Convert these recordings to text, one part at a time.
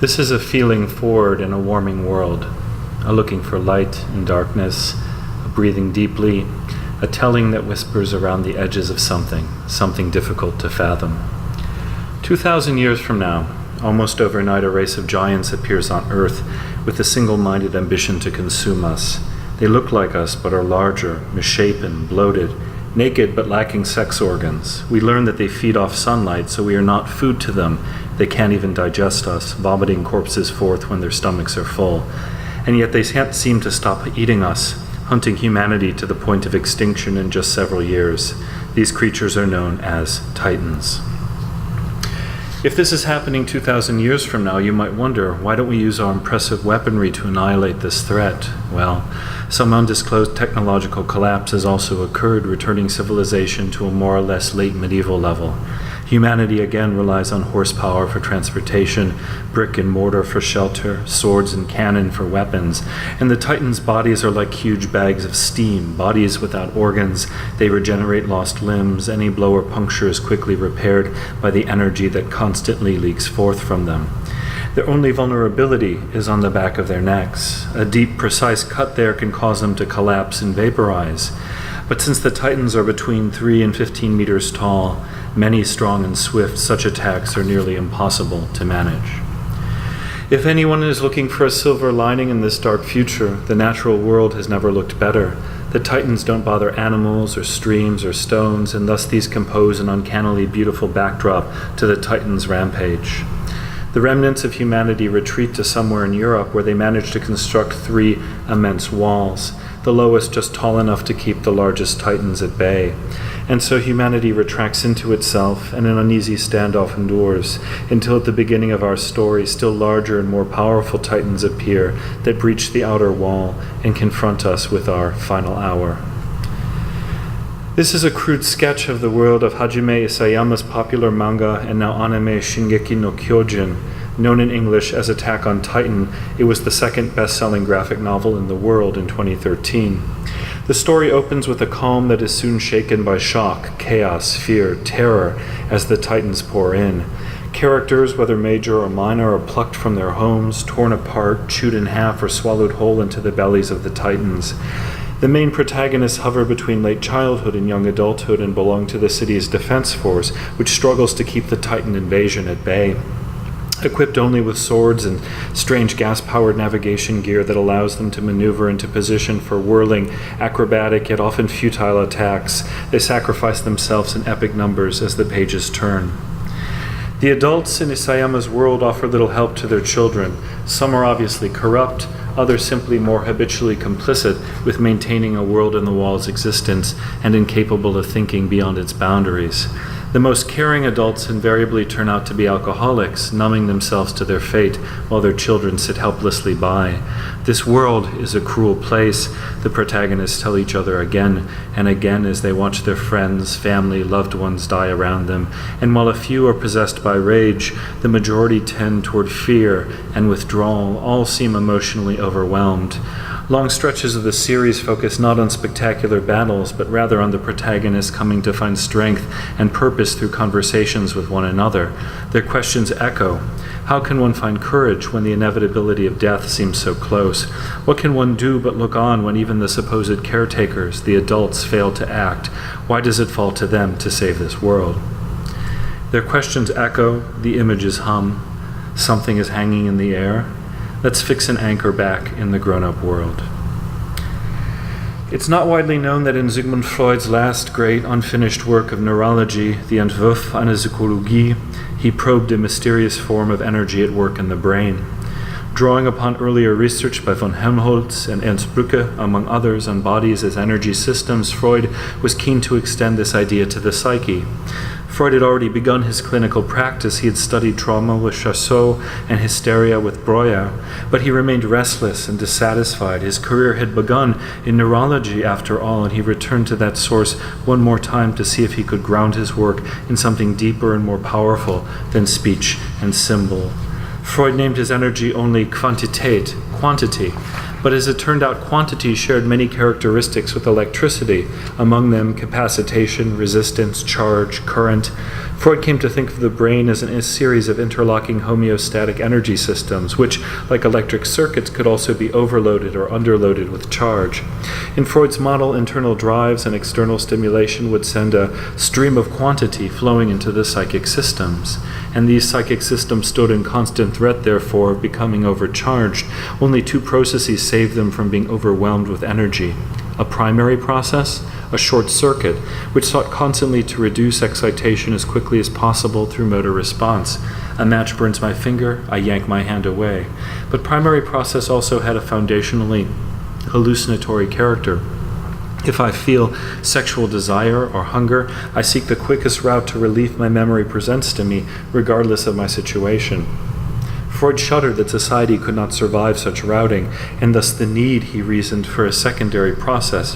This is a feeling forward in a warming world, a looking for light in darkness, a breathing deeply, a telling that whispers around the edges of something difficult to fathom. 2,000 years from now, almost overnight, a race of giants appears on Earth with a single-minded ambition to consume us. They look like us but are larger, misshapen, bloated, naked but lacking sex organs. We learn that they feed off sunlight, so we are not food to them. They can't even digest us, vomiting corpses forth when their stomachs are full. And yet they can't seem to stop eating us, hunting humanity to the point of extinction in just several years. These creatures are known as Titans. If this is happening 2,000 years from now, you might wonder, why don't we use our impressive weaponry to annihilate this threat? Well, some undisclosed technological collapse has also occurred, returning civilization to a more or less late medieval level. Humanity again relies on horsepower for transportation, brick and mortar for shelter, swords and cannon for weapons, and the Titans' bodies are like huge bags of steam, bodies without organs. They regenerate lost limbs. Any blow or puncture is quickly repaired by the energy that constantly leaks forth from them. Their only vulnerability is on the back of their necks. A deep, precise cut there can cause them to collapse and vaporize. But since the Titans are between 3 and 15 meters tall, many strong and swift, such attacks are nearly impossible to manage. If anyone is looking for a silver lining in this dark future, the natural world has never looked better. The Titans don't bother animals or streams or stones, and thus these compose an uncannily beautiful backdrop to the Titans' rampage. The remnants of humanity retreat to somewhere in Europe where they manage to construct 3 immense walls, the lowest just tall enough to keep the largest Titans at bay. And so humanity retracts into itself, and an uneasy standoff endures, until at the beginning of our story, still larger and more powerful Titans appear that breach the outer wall and confront us with our final hour. This is a crude sketch of the world of Hajime Isayama's popular manga and now anime Shingeki no Kyojin. Known in English as Attack on Titan, it was the second best-selling graphic novel in the world in 2013. The story opens with a calm that is soon shaken by shock, chaos, fear, terror as the Titans pour in. Characters, whether major or minor, are plucked from their homes, torn apart, chewed in half, or swallowed whole into the bellies of the Titans. The main protagonists hover between late childhood and young adulthood and belong to the city's defense force, which struggles to keep the Titan invasion at bay. Equipped only with swords and strange gas-powered navigation gear that allows them to maneuver into position for whirling, acrobatic, yet often futile attacks, they sacrifice themselves in epic numbers as the pages turn. The adults in Isayama's world offer little help to their children. Some are obviously corrupt, others simply more habitually complicit with maintaining a world-in-the-wall's existence and incapable of thinking beyond its boundaries. The most caring adults invariably turn out to be alcoholics, numbing themselves to their fate while their children sit helplessly by. This world is a cruel place, the protagonists tell each other again and again as they watch their friends, family, loved ones die around them. And while a few are possessed by rage, the majority tend toward fear and withdrawal. All seem emotionally overwhelmed. Long stretches of the series focus not on spectacular battles, but rather on the protagonists coming to find strength and purpose through conversations with one another. Their questions echo. How can one find courage when the inevitability of death seems so close? What can one do but look on when even the supposed caretakers, the adults, fail to act? Why does it fall to them to save this world? Their questions echo, the images hum. Something is hanging in the air. Let's fix an anchor back in the grown-up world. It's not widely known that in Sigmund Freud's last great unfinished work of neurology, the Entwurf einer Psychologie, he probed a mysterious form of energy at work in the brain. Drawing upon earlier research by von Helmholtz and Ernst Brücke, among others, on bodies as energy systems, Freud was keen to extend this idea to the psyche. Freud had already begun his clinical practice. He had studied trauma with Chasseau and hysteria with Breuer, but he remained restless and dissatisfied. His career had begun in neurology, after all, and he returned to that source one more time to see if he could ground his work in something deeper and more powerful than speech and symbol. Freud named his energy only Quantität, quantity, But as it turned out, quantity shared many characteristics with electricity, among them capacitation, resistance, charge, current. Freud came to think of the brain as a series of interlocking homeostatic energy systems, which, like electric circuits, could also be overloaded or underloaded with charge. In Freud's model, internal drives and external stimulation would send a stream of quantity flowing into the psychic systems, and these psychic systems stood in constant threat, therefore, of becoming overcharged. Only two processes saved them from being overwhelmed with energy: a primary process, a short circuit, which sought constantly to reduce excitation as quickly as possible through motor response. A match burns my finger, I yank my hand away. But primary process also had a foundationally hallucinatory character. If I feel sexual desire or hunger, I seek the quickest route to relief my memory presents to me, regardless of my situation. Freud shuddered that society could not survive such routing, and thus the need, he reasoned, for a secondary process,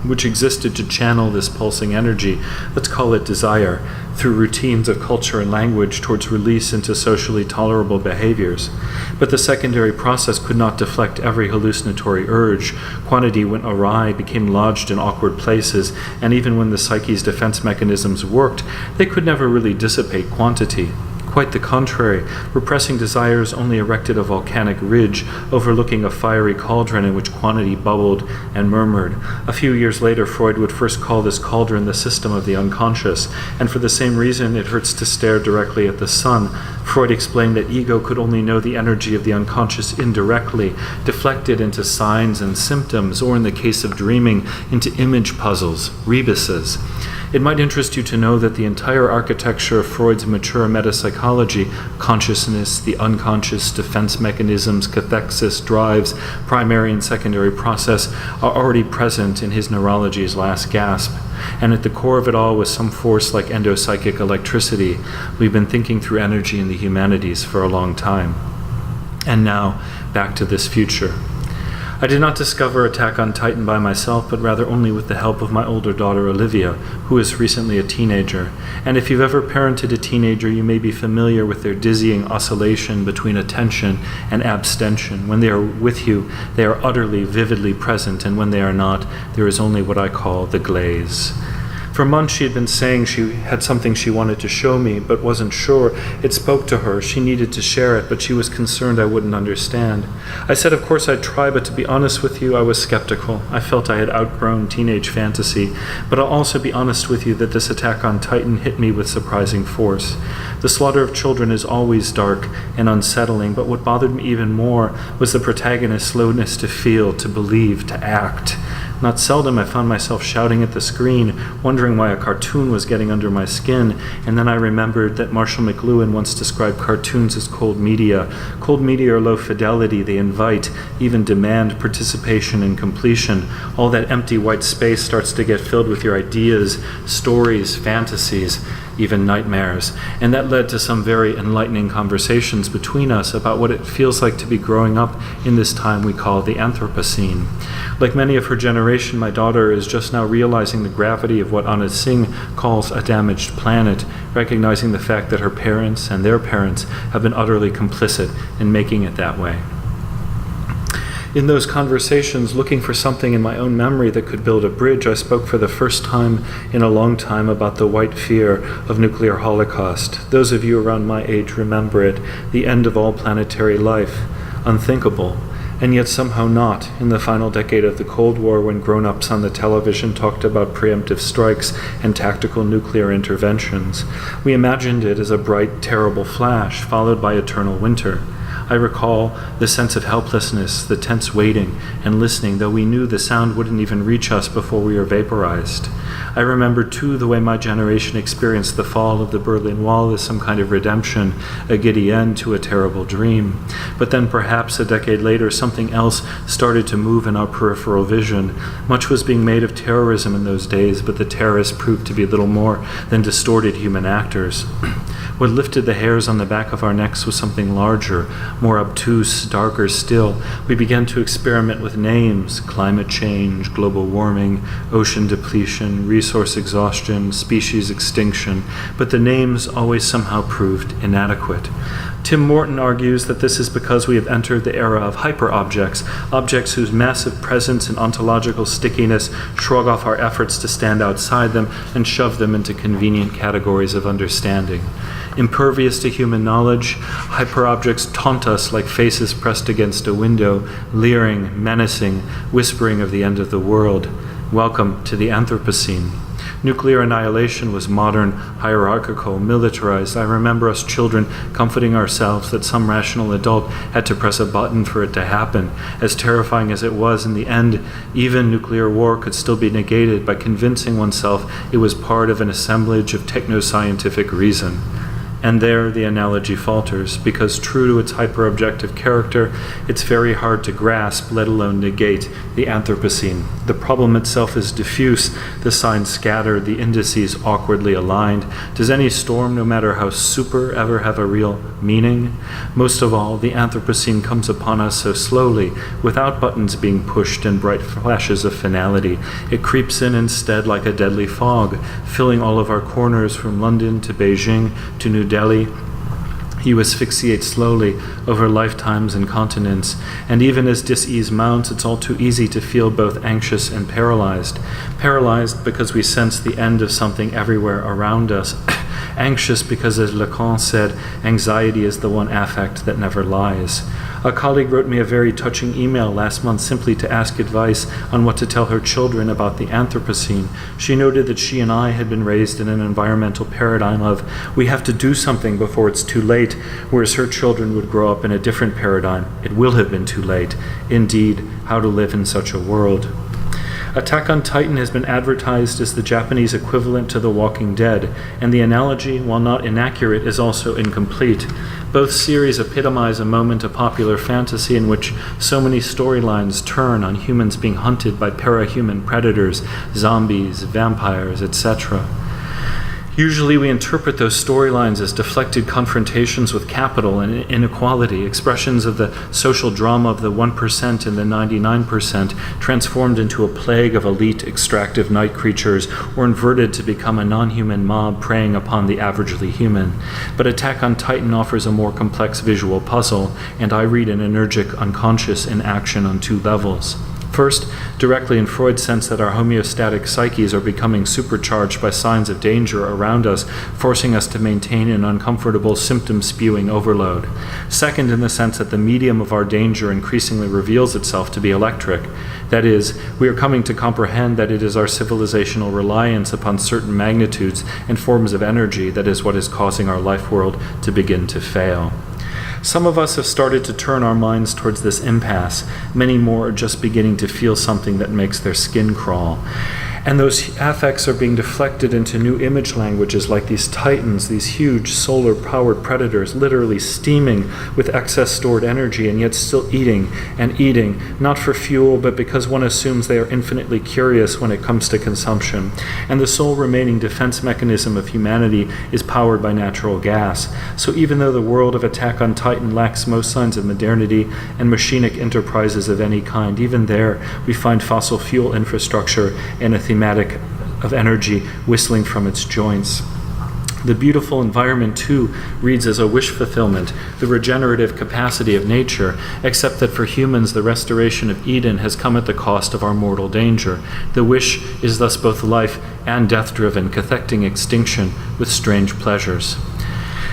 which existed to channel this pulsing energy, let's call it desire, through routines of culture and language towards release into socially tolerable behaviors. But the secondary process could not deflect every hallucinatory urge. Quantity went awry, became lodged in awkward places, and even when the psyche's defense mechanisms worked, they could never really dissipate quantity. Quite the contrary, repressing desires only erected a volcanic ridge overlooking a fiery cauldron in which quantity bubbled and murmured. A few years later, Freud would first call this cauldron the system of the unconscious, and for the same reason it hurts to stare directly at the sun. Freud explained that ego could only know the energy of the unconscious indirectly, deflected into signs and symptoms, or in the case of dreaming, into image puzzles, rebuses. It might interest you to know that the entire architecture of Freud's mature metapsychology, consciousness, the unconscious, defense mechanisms, cathexis, drives, primary and secondary process, are already present in his neurology's last gasp. And at the core of it all was some force like endopsychic electricity. We've been thinking through energy in the humanities for a long time. And now, back to this future. I did not discover Attack on Titan by myself, but rather only with the help of my older daughter Olivia, who is recently a teenager. And if you've ever parented a teenager, you may be familiar with their dizzying oscillation between attention and abstention. When they are with you, they are utterly, vividly present, and when they are not, there is only what I call the glaze. For months she had been saying she had something she wanted to show me, but wasn't sure. It spoke to her. She needed to share it, but she was concerned I wouldn't understand. I said, of course I'd try, but to be honest with you, I was skeptical. I felt I had outgrown teenage fantasy. But I'll also be honest with you that this Attack on Titan hit me with surprising force. The slaughter of children is always dark and unsettling, but what bothered me even more was the protagonist's slowness to feel, to believe, to act. Not seldom I found myself shouting at the screen, wondering why a cartoon was getting under my skin, and then I remembered that Marshall McLuhan once described cartoons as cold media. Cold media are low fidelity, they invite, even demand participation and completion. All that empty white space starts to get filled with your ideas, stories, fantasies, even nightmares. And that led to some very enlightening conversations between us about what it feels like to be growing up in this time we call the Anthropocene. Like many of her generation, my daughter is just now realizing the gravity of what Anna Singh calls a damaged planet, recognizing the fact that her parents and their parents have been utterly complicit in making it that way. In those conversations, looking for something in my own memory that could build a bridge, I spoke for the first time in a long time about the white fear of nuclear holocaust. Those of you around my age remember it, the end of all planetary life, unthinkable, and yet somehow not in the final decade of the Cold War when grown-ups on the television talked about preemptive strikes and tactical nuclear interventions. We imagined it as a bright, terrible flash, followed by eternal winter. I recall the sense of helplessness, the tense waiting and listening, though we knew the sound wouldn't even reach us before we were vaporized. I remember, too, the way my generation experienced the fall of the Berlin Wall as some kind of redemption, a giddy end to a terrible dream. But then perhaps a decade later, something else started to move in our peripheral vision. Much was being made of terrorism in those days, but the terrorists proved to be little more than distorted human actors. What lifted the hairs on the back of our necks was something larger, more obtuse, darker still. We began to experiment with names: climate change, global warming, ocean depletion, resource exhaustion, species extinction, but the names always somehow proved inadequate. Tim Morton argues that this is because we have entered the era of hyperobjects, objects whose massive presence and ontological stickiness shrug off our efforts to stand outside them and shove them into convenient categories of understanding. Impervious to human knowledge, hyperobjects taunt us like faces pressed against a window, leering, menacing, whispering of the end of the world. Welcome to the Anthropocene. Nuclear annihilation was modern, hierarchical, militarized. I remember us children comforting ourselves that some rational adult had to press a button for it to happen. As terrifying as it was, in the end, even nuclear war could still be negated by convincing oneself it was part of an assemblage of techno-scientific reason. And there the analogy falters, because true to its hyper-objective character, it's very hard to grasp, let alone negate, the Anthropocene. The problem itself is diffuse, the signs scattered, the indices awkwardly aligned. Does any storm, no matter how super, ever have a real meaning? Most of all, the Anthropocene comes upon us so slowly, without buttons being pushed and bright flashes of finality. It creeps in instead like a deadly fog, filling all of our corners from London to Beijing to New Delhi. You asphyxiate slowly over lifetimes and continents, and even as dis-ease mounts, it's all too easy to feel both anxious and paralyzed. Paralyzed because we sense the end of something everywhere around us. Anxious because, as Lacan said, anxiety is the one affect that never lies. A colleague wrote me a very touching email last month simply to ask advice on what to tell her children about the Anthropocene. She noted that she and I had been raised in an environmental paradigm of, we have to do something before it's too late, whereas her children would grow up in a different paradigm. It will have been too late. Indeed, how to live in such a world. Attack on Titan has been advertised as the Japanese equivalent to The Walking Dead, and the analogy, while not inaccurate, is also incomplete. Both series epitomize a moment of popular fantasy in which so many storylines turn on humans being hunted by parahuman predators, zombies, vampires, etc. Usually we interpret those storylines as deflected confrontations with capital and inequality, expressions of the social drama of the 1% and the 99%, transformed into a plague of elite extractive night creatures, or inverted to become a non-human mob preying upon the averagely human. But Attack on Titan offers a more complex visual puzzle, and I read an energic unconscious in action on two levels. First, directly in Freud's sense that our homeostatic psyches are becoming supercharged by signs of danger around us, forcing us to maintain an uncomfortable symptom-spewing overload. Second, in the sense that the medium of our danger increasingly reveals itself to be electric. That is, we are coming to comprehend that it is our civilizational reliance upon certain magnitudes and forms of energy that is what is causing our life world to begin to fail. Some of us have started to turn our minds towards this impasse. Many more are just beginning to feel something that makes their skin crawl. And those affects are being deflected into new image languages like these titans, these huge solar-powered predators, literally steaming with excess stored energy and yet still eating and eating, not for fuel, but because one assumes they are infinitely curious when it comes to consumption. And the sole remaining defense mechanism of humanity is powered by natural gas. So even though the world of Attack on Titan lacks most signs of modernity and machinic enterprises of any kind, even there we find fossil fuel infrastructure and a thematic of energy whistling from its joints. The beautiful environment, too, reads as a wish fulfillment, the regenerative capacity of nature, except that for humans the restoration of Eden has come at the cost of our mortal danger. The wish is thus both life and death-driven, cathecting extinction with strange pleasures.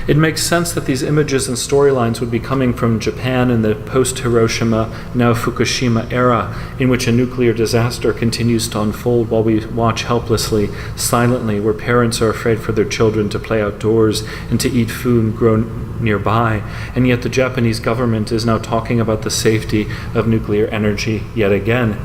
It makes sense that these images and storylines would be coming from Japan in the post-Hiroshima, now Fukushima era, in which a nuclear disaster continues to unfold while we watch helplessly, silently, where parents are afraid for their children to play outdoors and to eat food grown nearby, and yet the Japanese government is now talking about the safety of nuclear energy yet again.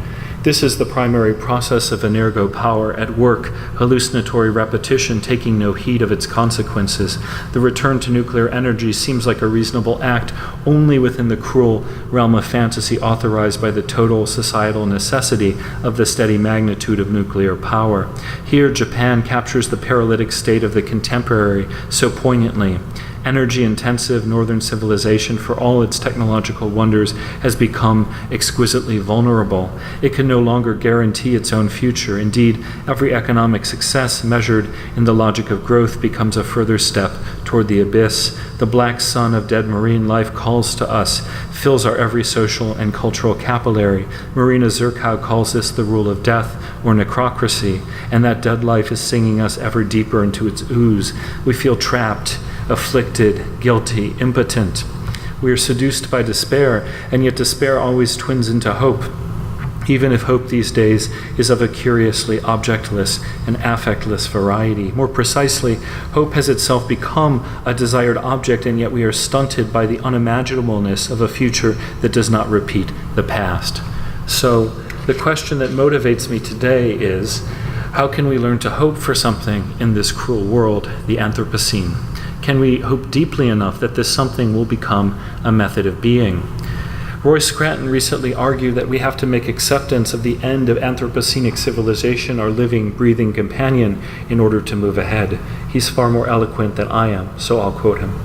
This is the primary process of energo power at work, hallucinatory repetition taking no heed of its consequences. The return to nuclear energy seems like a reasonable act only within the cruel realm of fantasy authorized by the total societal necessity of the steady magnitude of nuclear power. Here, Japan captures the paralytic state of the contemporary so poignantly. Energy-intensive northern civilization, for all its technological wonders, has become exquisitely vulnerable. It can no longer guarantee its own future. Indeed, every economic success measured in the logic of growth becomes a further step toward the abyss. The black sun of dead marine life calls to us, fills our every social and cultural capillary. Marina Zerkow calls this the rule of death, or necrocracy, and that dead life is singing us ever deeper into its ooze. We feel trapped, afflicted, guilty, impotent. We are seduced by despair, and yet despair always twins into hope, even if hope these days is of a curiously objectless and affectless variety. More precisely, hope has itself become a desired object, and yet we are stunted by the unimaginableness of a future that does not repeat the past. So, the question that motivates me today is, how can we learn to hope for something in this cruel world, the Anthropocene? Can we hope deeply enough that this something will become a method of being? Roy Scranton recently argued that we have to make acceptance of the end of Anthropocenic civilization our living, breathing companion in order to move ahead. He's far more eloquent than I am, so I'll quote him.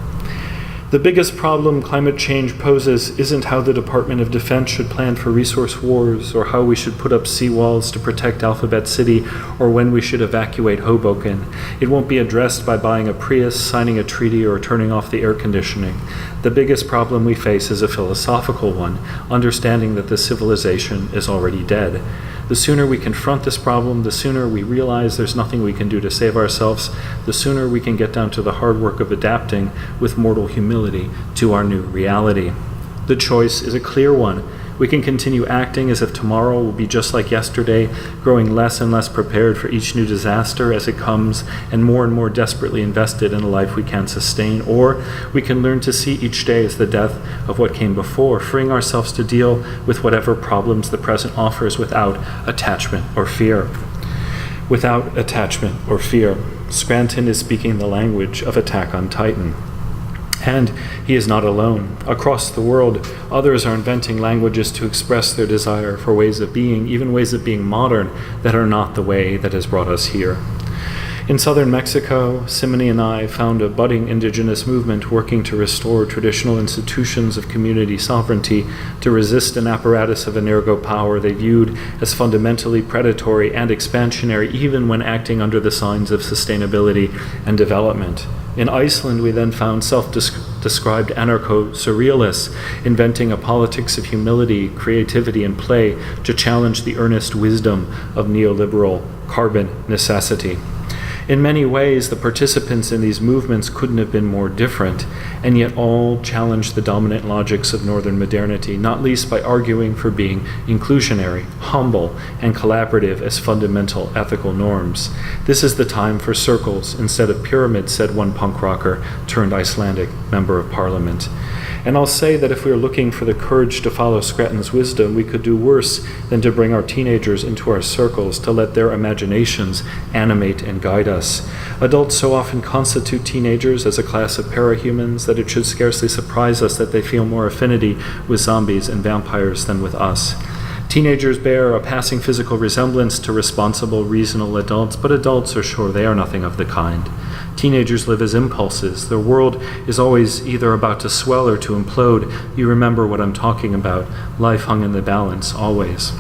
The biggest problem climate change poses isn't how the Department of Defense should plan for resource wars, or how we should put up seawalls to protect Alphabet City, or when we should evacuate Hoboken. It won't be addressed by buying a Prius, signing a treaty, or turning off the air conditioning. The biggest problem we face is a philosophical one, understanding that this civilization is already dead. The sooner we confront this problem, the sooner we realize there's nothing we can do to save ourselves, the sooner we can get down to the hard work of adapting with mortal humility to our new reality. The choice is a clear one. We can continue acting as if tomorrow will be just like yesterday, growing less and less prepared for each new disaster as it comes, and more desperately invested in a life we can't sustain. Or we can learn to see each day as the death of what came before, freeing ourselves to deal with whatever problems the present offers without attachment or fear. Without attachment or fear. Scranton is speaking the language of Attack on Titan. And he is not alone. Across the world, others are inventing languages to express their desire for ways of being, even ways of being modern, that are not the way that has brought us here. In southern Mexico, Simone and I found a budding indigenous movement working to restore traditional institutions of community sovereignty, to resist an apparatus of energo power they viewed as fundamentally predatory and expansionary, even when acting under the signs of sustainability and development. In Iceland, we then found self-described anarcho-surrealists inventing a politics of humility, creativity, and play to challenge the earnest wisdom of neoliberal carbon necessity. In many ways, the participants in these movements couldn't have been more different, and yet all challenged the dominant logics of Northern modernity, not least by arguing for being inclusionary, humble, and collaborative as fundamental ethical norms. This is the time for circles instead of pyramids, said one punk rocker turned Icelandic member of parliament. And I'll say that if we are looking for the courage to follow Scranton's wisdom, we could do worse than to bring our teenagers into our circles, to let their imaginations animate and guide us. Adults so often constitute teenagers as a class of parahumans that it should scarcely surprise us that they feel more affinity with zombies and vampires than with us. Teenagers bear a passing physical resemblance to responsible, reasonable adults, but adults are sure they are nothing of the kind. Teenagers live as impulses. Their world is always either about to swell or to implode. You remember what I'm talking about. Life hung in the balance, always.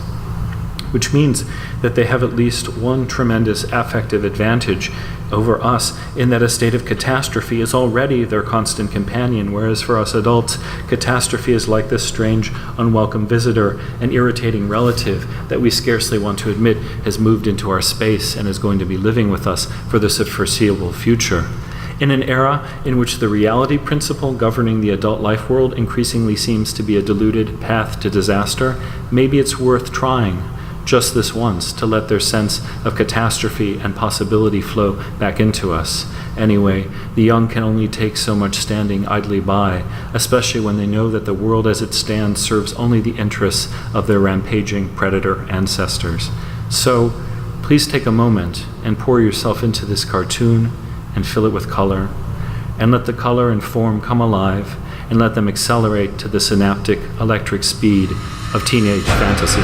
Which means that they have at least one tremendous affective advantage over us, in that a state of catastrophe is already their constant companion, whereas for us adults, catastrophe is like this strange, unwelcome visitor, an irritating relative that we scarcely want to admit has moved into our space and is going to be living with us for the foreseeable future. In an era in which the reality principle governing the adult life world increasingly seems to be a diluted path to disaster, maybe it's worth trying, just this once, to let their sense of catastrophe and possibility flow back into us. Anyway, the young can only take so much standing idly by, especially when they know that the world as it stands serves only the interests of their rampaging predator ancestors. So, please take a moment and pour yourself into this cartoon and fill it with color, and let the color and form come alive, and let them accelerate to the synaptic electric speed of teenage fantasy.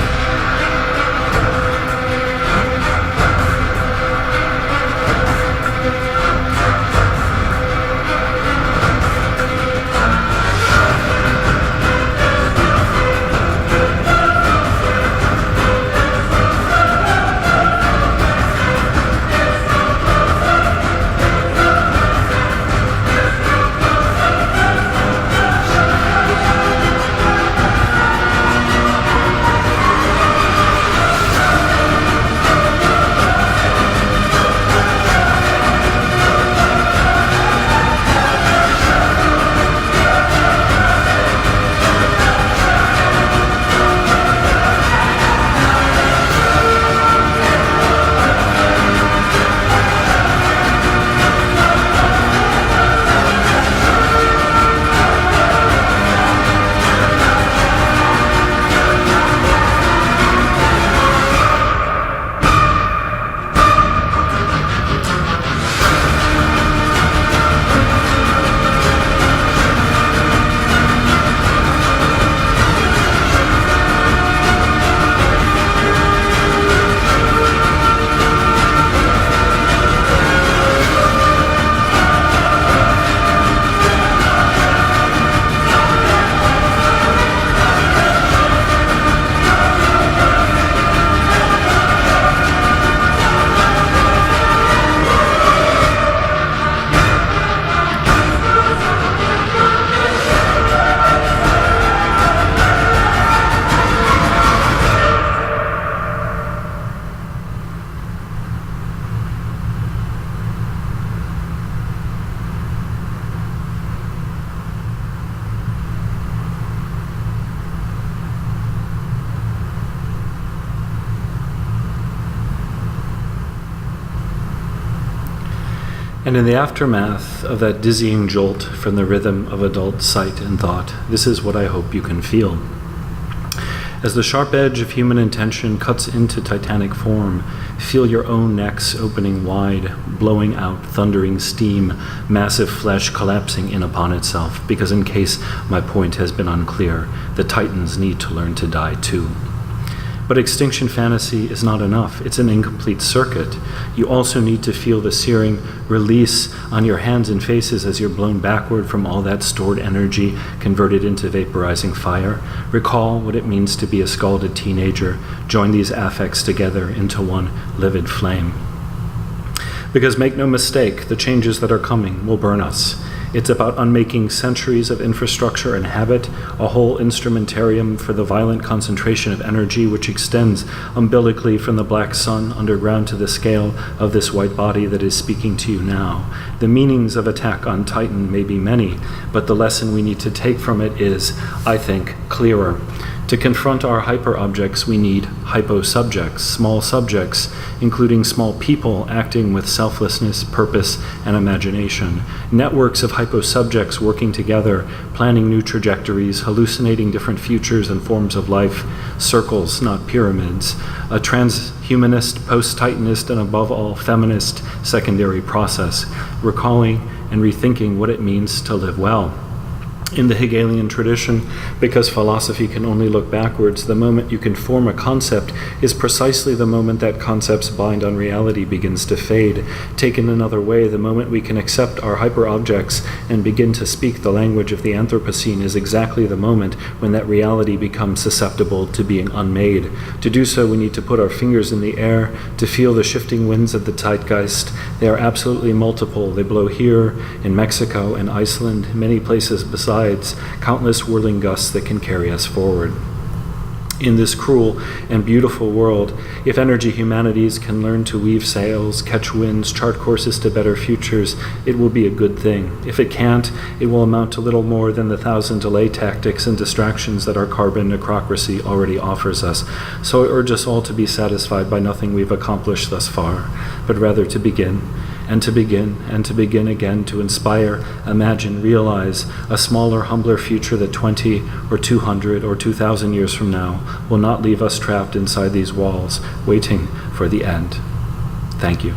And in the aftermath of that dizzying jolt from the rhythm of adult sight and thought, this is what I hope you can feel. As the sharp edge of human intention cuts into titanic form, feel your own necks opening wide, blowing out thundering steam, massive flesh collapsing in upon itself, because in case my point has been unclear, the titans need to learn to die too. But extinction fantasy is not enough. It's an incomplete circuit. You also need to feel the searing release on your hands and faces as you're blown backward from all that stored energy converted into vaporizing fire. Recall what it means to be a scalded teenager. Join these affects together into one livid flame. Because make no mistake, the changes that are coming will burn us. It's about unmaking centuries of infrastructure and habit, a whole instrumentarium for the violent concentration of energy which extends umbilically from the black sun underground to the scale of this white body that is speaking to you now. The meanings of Attack on Titan may be many, but the lesson we need to take from it is, I think, clearer. To confront our hyperobjects, we need hyposubjects, small subjects, including small people acting with selflessness, purpose, and imagination. Networks of hyposubjects working together, planning new trajectories, hallucinating different futures and forms of life, circles, not pyramids. A transhumanist, post-Titanist, and above all, feminist secondary process, recalling and rethinking what it means to live well. In the Hegelian tradition, because philosophy can only look backwards, the moment you can form a concept is precisely the moment that concept's bind on reality begins to fade. Taken another way, the moment we can accept our hyperobjects and begin to speak the language of the Anthropocene is exactly the moment when that reality becomes susceptible to being unmade. To do so, we need to put our fingers in the air, to feel the shifting winds of the zeitgeist. They are absolutely multiple. They blow here, in Mexico and Iceland, many places besides, countless whirling gusts that can carry us forward. In this cruel and beautiful world, if energy humanities can learn to weave sails, catch winds, chart courses to better futures, it will be a good thing. If it can't, it will amount to little more than the 1,000 delay tactics and distractions that our carbon necrocracy already offers us. So I urge us all to be satisfied by nothing we've accomplished thus far, but rather to begin, and to begin, and to begin again, to inspire, imagine, realize a smaller, humbler future that 20 or 200 or 2,000 years from now will not leave us trapped inside these walls, waiting for the end. Thank you.